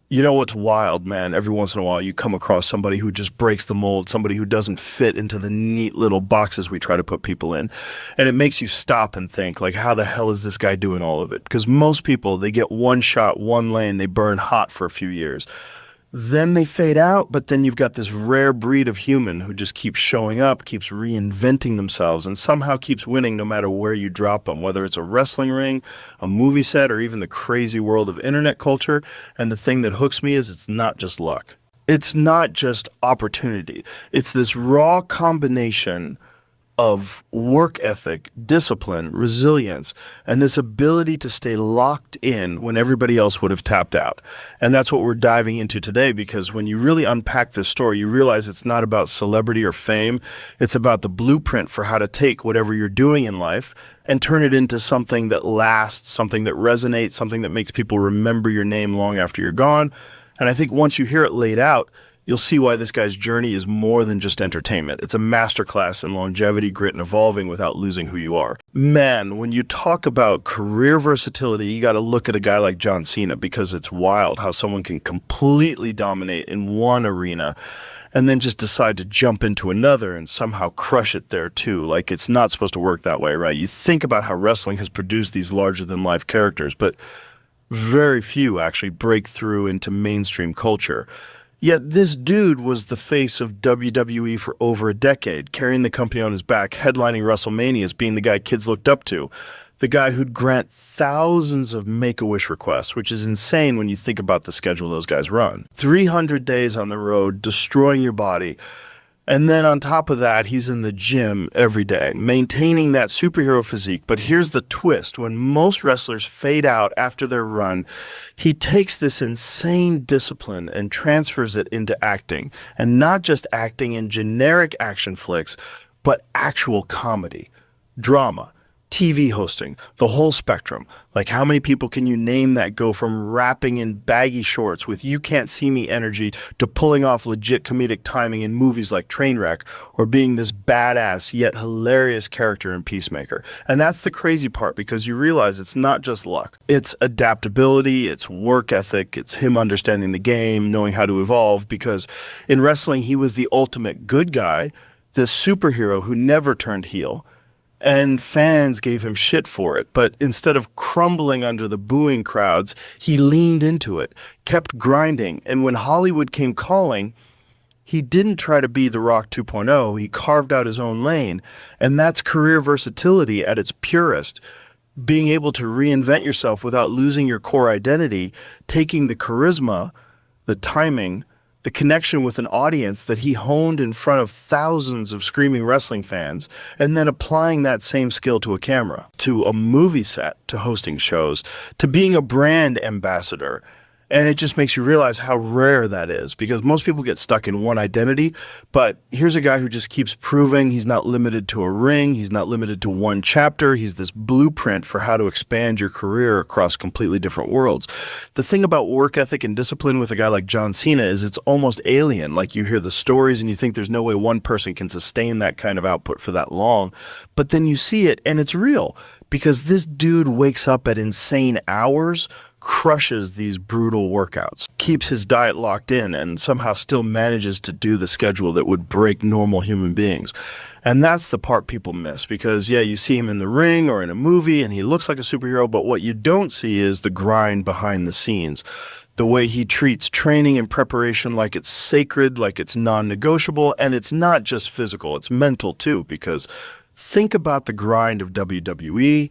You know what's wild, man? Every once in a while, you come across somebody who just breaks the mold, somebody who doesn't fit into the neat little boxes we try to put people in. And it makes you stop and think, like, how the hell is this guy doing all of it? Because most people, they get one shot, one lane, they burn hot for a few years. Then they fade out, but then you've got this rare breed of human who just keeps showing up, keeps reinventing themselves, and somehow keeps winning no matter where you drop them, whether it's a wrestling ring, a movie set, or even the crazy world of internet culture. And the thing that hooks me is it's not just luck. It's not just opportunity. It's this raw combination of work ethic, discipline, resilience, and this ability to stay locked in when everybody else would have tapped out. And that's what we're diving into today, because when you really unpack this story, you realize it's not about celebrity or fame. It's about the blueprint for how to take whatever you're doing in life and turn it into something that lasts, something that resonates, something that makes people remember your name long after you're gone. And I think once you hear it laid out, you'll see why this guy's journey is more than just entertainment. It's a masterclass in longevity, grit, and evolving without losing who you are. Man, when you talk about career versatility, you got to look at a guy like John Cena, because it's wild how someone can completely dominate in one arena and then just decide to jump into another and somehow crush it there too. Like, it's not supposed to work that way, right? You think about how wrestling has produced these larger-than-life characters, but very few actually break through into mainstream culture. Yet this dude was the face of WWE for over a decade, carrying the company on his back, headlining WrestleManias, being the guy kids looked up to, the guy who'd grant thousands of Make-A-Wish requests, which is insane when you think about the schedule those guys run. 300 days on the road, destroying your body. And then on top of that, he's in the gym every day, maintaining that superhero physique. But here's the twist. When most wrestlers fade out after their run, he takes this insane discipline and transfers it into acting. And not just acting in generic action flicks, but actual comedy, drama, TV hosting, the whole spectrum. Like, how many people can you name that go from rapping in baggy shorts with "you can't see me" energy to pulling off legit comedic timing in movies like Trainwreck, or being this badass yet hilarious character in Peacemaker? And that's the crazy part, because you realize it's not just luck. It's adaptability, it's work ethic, it's him understanding the game, knowing how to evolve, because in wrestling, he was the ultimate good guy, this superhero who never turned heel. And fans gave him shit for it. But instead of crumbling under the booing crowds, he leaned into it, kept grinding. And when Hollywood came calling, he didn't try to be The Rock 2.0. He carved out his own lane. And that's career versatility at its purest. Being able to reinvent yourself without losing your core identity, taking the charisma, the timing, the connection with an audience that he honed in front of thousands of screaming wrestling fans, and then applying that same skill to a camera, to a movie set, to hosting shows, to being a brand ambassador. And it just makes you realize how rare that is, because most people get stuck in one identity. But here's a guy who just keeps proving he's not limited to a ring. He's not limited to one chapter. He's this blueprint for how to expand your career across completely different worlds. The thing about work ethic and discipline with a guy like John Cena is it's almost alien. Like, you hear the stories and you think there's no way one person can sustain that kind of output for that long. But then you see it and it's real, because this dude wakes up at insane hours, crushes these brutal workouts, keeps his diet locked in, and somehow still manages to do the schedule that would break normal human beings. And that's the part people miss, because, yeah, you see him in the ring or in a movie and he looks like a superhero, but what you don't see is the grind behind the scenes. The way he treats training and preparation like it's sacred, like it's non-negotiable, and it's not just physical, it's mental too, because think about the grind of WWE,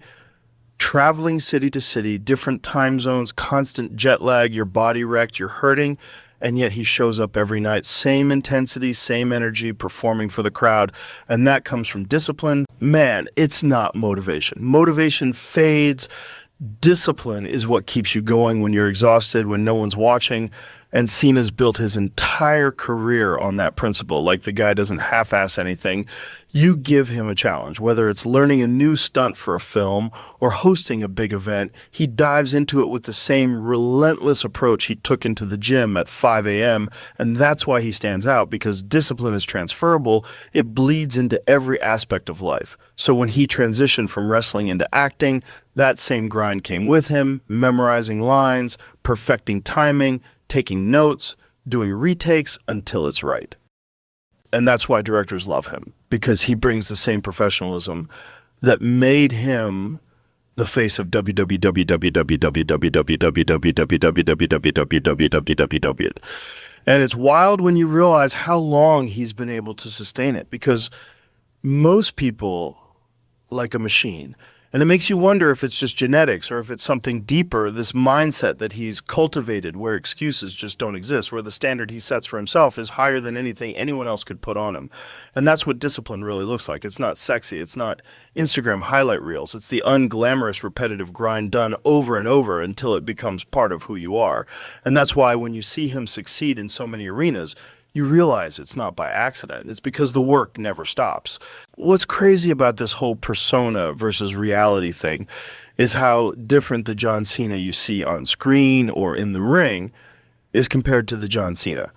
traveling city to city, different time zones, constant jet lag, your body wrecked, you're hurting, and yet he shows up every night, same intensity, same energy, performing for the crowd, and that comes from discipline. Man, it's not motivation. Motivation fades. Discipline is what keeps you going when you're exhausted, when no one's watching. And Cena's built his entire career on that principle. Like, the guy doesn't half-ass anything. You give him a challenge, whether it's learning a new stunt for a film or hosting a big event, he dives into it with the same relentless approach he took into the gym at 5 a.m. And that's why he stands out, because discipline is transferable. It bleeds into every aspect of life. So when he transitioned from wrestling into acting, that same grind came with him, memorizing lines, perfecting timing, taking notes, doing retakes until it's right. And that's why directors love him, because he brings the same professionalism that made him the face of www. And it's wild when you realize how long he's been able to sustain it, because most people like a machine. And it makes you wonder if it's just genetics or if it's something deeper, this mindset that he's cultivated where excuses just don't exist, where the standard he sets for himself is higher than anything anyone else could put on him. And that's what discipline really looks like. It's not sexy. It's not Instagram highlight reels. It's the unglamorous, repetitive grind done over and over until it becomes part of who you are. And that's why when you see him succeed in so many arenas, you realize it's not by accident. It's because the work never stops. What's crazy about this whole persona versus reality thing is how different the John Cena you see on screen or in the ring is compared to the John Cena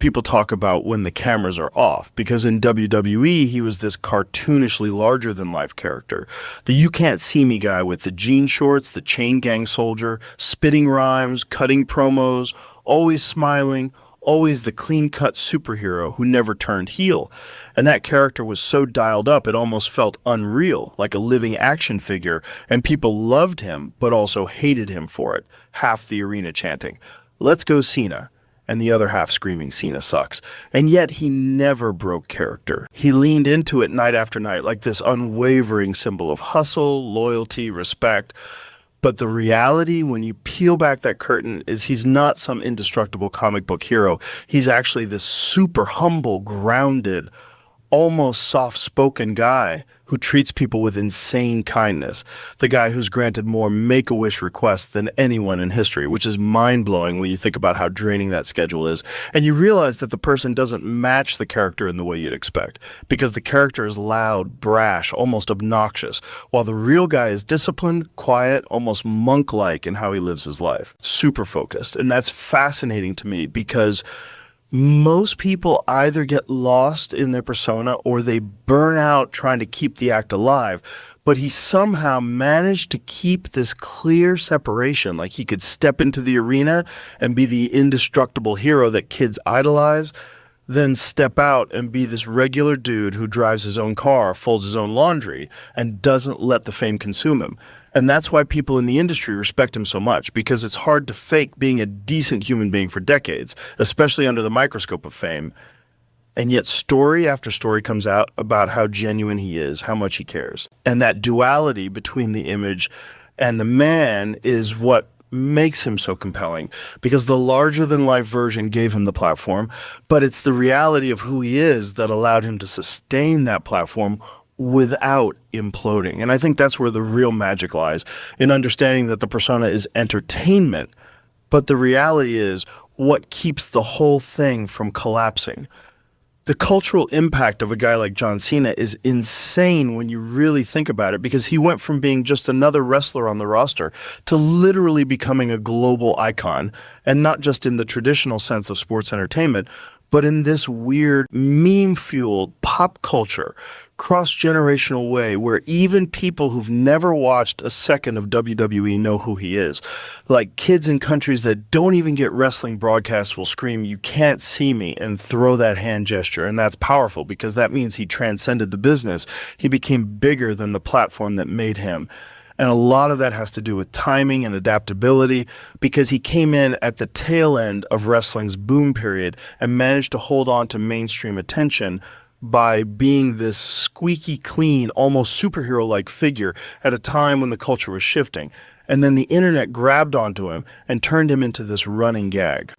people talk about when the cameras are off, because in WWE, he was this cartoonishly larger than life character. The you can't see me guy with the jean shorts, the chain gang soldier, spitting rhymes, cutting promos, always smiling, always the clean-cut superhero who never turned heel. And that character was so dialed up, it almost felt unreal, like a living action figure, and people loved him, but also hated him for it. Half the arena chanting, "Let's go Cena," and the other half screaming, "Cena sucks." And yet he never broke character. He leaned into it night after night, like this unwavering symbol of hustle, loyalty, respect. But the reality, when you peel back that curtain, is he's not some indestructible comic book hero. He's actually this super humble, grounded, almost soft-spoken guy who treats people with insane kindness. The guy who's granted more Make-A-Wish requests than anyone in history, which is mind-blowing when you think about how draining that schedule is. And you realize that the person doesn't match the character in the way you'd expect, because the character is loud, brash, almost obnoxious, while the real guy is disciplined, quiet, almost monk-like in how he lives his life. Super focused. And that's fascinating to me, because most people either get lost in their persona or they burn out trying to keep the act alive. But he somehow managed to keep this clear separation, like he could step into the arena and be the indestructible hero that kids idolize, then step out and be this regular dude who drives his own car, folds his own laundry, and doesn't let the fame consume him. And that's why people in the industry respect him so much, because it's hard to fake being a decent human being for decades, especially under the microscope of fame. And yet story after story comes out about how genuine he is, how much he cares. And that duality between the image and the man is what makes him so compelling, because the larger-than-life version gave him the platform, but it's the reality of who he is that allowed him to sustain that platform without imploding. And I think that's where the real magic lies, in understanding that the persona is entertainment, but the reality is what keeps the whole thing from collapsing. The cultural impact of a guy like John Cena is insane when you really think about it, because he went from being just another wrestler on the roster to literally becoming a global icon, and not just in the traditional sense of sports entertainment, but in this weird meme-fueled pop culture, cross-generational way where even people who've never watched a second of WWE know who he is. Like kids in countries that don't even get wrestling broadcasts will scream, "You can't see me," and throw that hand gesture. And that's powerful, because that means he transcended the business. He became bigger than the platform that made him. And a lot of that has to do with timing and adaptability, because he came in at the tail end of wrestling's boom period and managed to hold on to mainstream attention by being this squeaky clean, almost superhero-like figure at a time when the culture was shifting. And then the internet grabbed onto him and turned him into this running gag.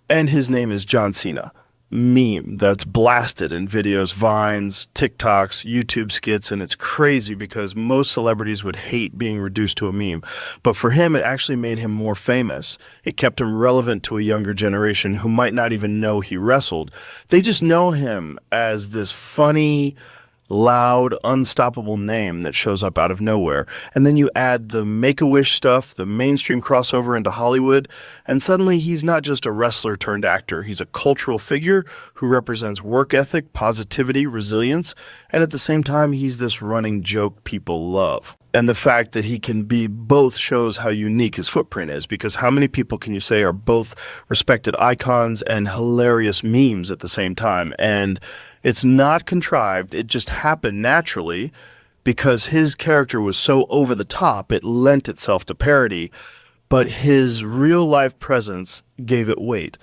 And his name is John Cena. Meme that's blasted in videos, Vines, TikToks, YouTube skits, and it's crazy because most celebrities would hate being reduced to a meme. But for him, it actually made him more famous. It kept him relevant to a younger generation who might not even know he wrestled. They just know him as this funny, loud, unstoppable name that shows up out of nowhere. And then you add the Make-A-Wish stuff, the mainstream crossover into Hollywood, and suddenly he's not just a wrestler turned actor. He's a cultural figure who represents work ethic, positivity, resilience, and at the same time, he's this running joke people love. And the fact that he can be both shows how unique his footprint is, because how many people can you say are both respected icons and hilarious memes at the same time? And it's not contrived, it just happened naturally because his character was so over the top, it lent itself to parody, but his real life presence gave it weight.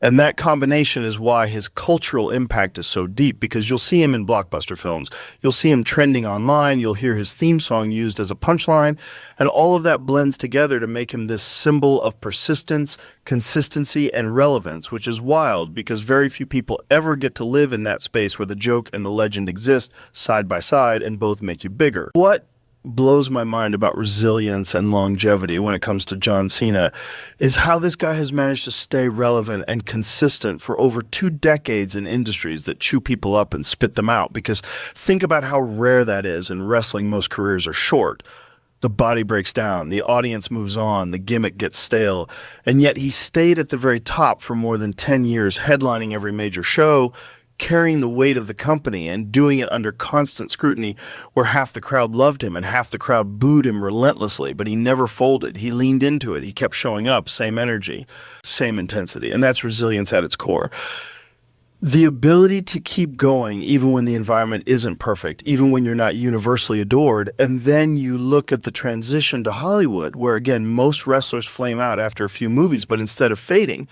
And that combination is why his cultural impact is so deep, because you'll see him in blockbuster films. You'll see him trending online. You'll hear his theme song used as a punchline. And all of that blends together to make him this symbol of persistence, consistency, and relevance, which is wild because very few people ever get to live in that space where the joke and the legend exist side by side and both make you bigger. What blows my mind about resilience and longevity when it comes to John Cena is how this guy has managed to stay relevant and consistent for over 2 decades in industries that chew people up and spit them out. Because think about how rare that is. In wrestling, most careers are short. The body breaks down, the audience moves on, the gimmick gets stale, and yet he stayed at the very top for more than 10 years, headlining every major show, carrying the weight of the company and doing it under constant scrutiny where half the crowd loved him and half the crowd booed him relentlessly, but he never folded. He leaned into it. He kept showing up, same energy, same intensity, and that's resilience at its core. The ability to keep going even when the environment isn't perfect, even when you're not universally adored, and then you look at the transition to Hollywood, where again, most wrestlers flame out after a few movies, but instead of fading,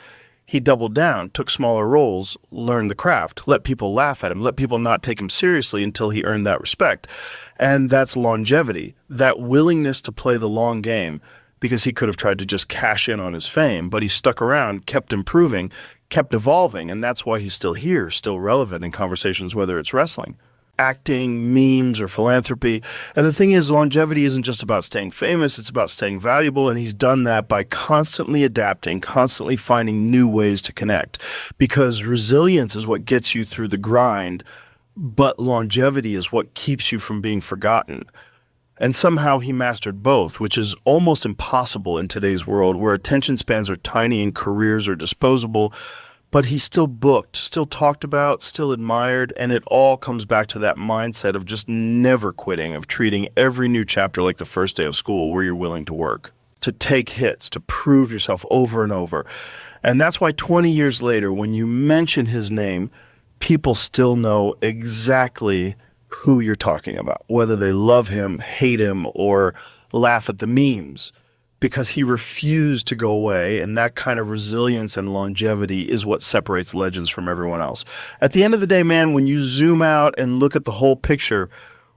he doubled down, took smaller roles, learned the craft, let people laugh at him, let people not take him seriously until he earned that respect. And that's longevity, that willingness to play the long game, because he could have tried to just cash in on his fame, but he stuck around, kept improving, kept evolving, and that's why he's still here, still relevant in conversations, whether it's wrestling, acting, memes, or philanthropy. And the thing is, longevity isn't just about staying famous, it's about staying valuable, and he's done that by constantly adapting, constantly finding new ways to connect. Because resilience is what gets you through the grind, but longevity is what keeps you from being forgotten. And somehow he mastered both, which is almost impossible in today's world where attention spans are tiny and careers are disposable. But he's still booked, still talked about, still admired, and it all comes back to that mindset of just never quitting, of treating every new chapter like the first day of school where you're willing to work, to take hits, to prove yourself over and over. And that's why 20 years later, when you mention his name, people still know exactly who you're talking about, whether they love him, hate him, or laugh at the memes. Because he refused to go away, and that kind of resilience and longevity is what separates legends from everyone else. At the end of the day, man, when you zoom out and look at the whole picture,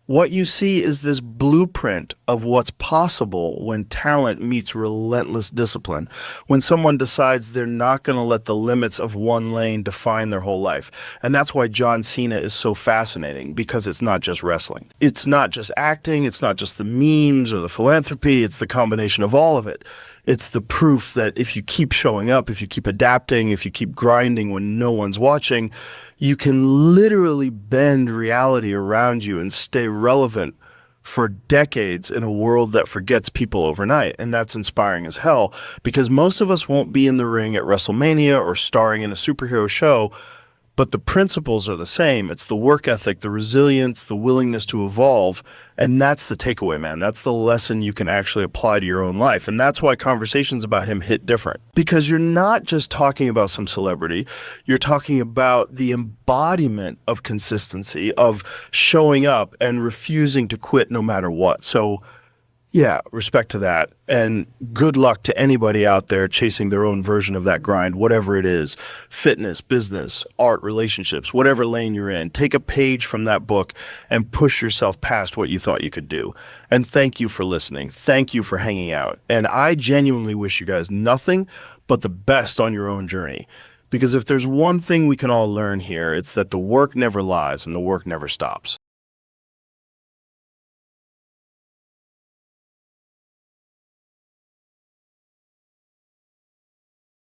what you see is this blueprint of what's possible when talent meets relentless discipline, when someone decides they're not going to let the limits of one lane define their whole life. And that's why John Cena is so fascinating, because it's not just wrestling. It's not just acting. It's not just the memes or the philanthropy. It's the combination of all of it. It's the proof that if you keep showing up, if you keep adapting, if you keep grinding when no one's watching, you can literally bend reality around you and stay relevant for decades in a world that forgets people overnight. And that's inspiring as hell, because most of us won't be in the ring at WrestleMania or starring in a superhero show, but the principles are the same. It's the work ethic, the resilience, the willingness to evolve. And that's the takeaway, man. That's the lesson you can actually apply to your own life. And that's why conversations about him hit different. Because you're not just talking about some celebrity. You're talking about the embodiment of consistency, of showing up and refusing to quit no matter what. So yeah, respect to that. And good luck to anybody out there chasing their own version of that grind, whatever it is. Fitness, business, art, relationships, whatever lane you're in. Take a page from that book and push yourself past what you thought you could do. And thank you for listening. Thank you for hanging out. And I genuinely wish you guys nothing but the best on your own journey. Because if there's one thing we can all learn here, it's that the work never lies and the work never stops.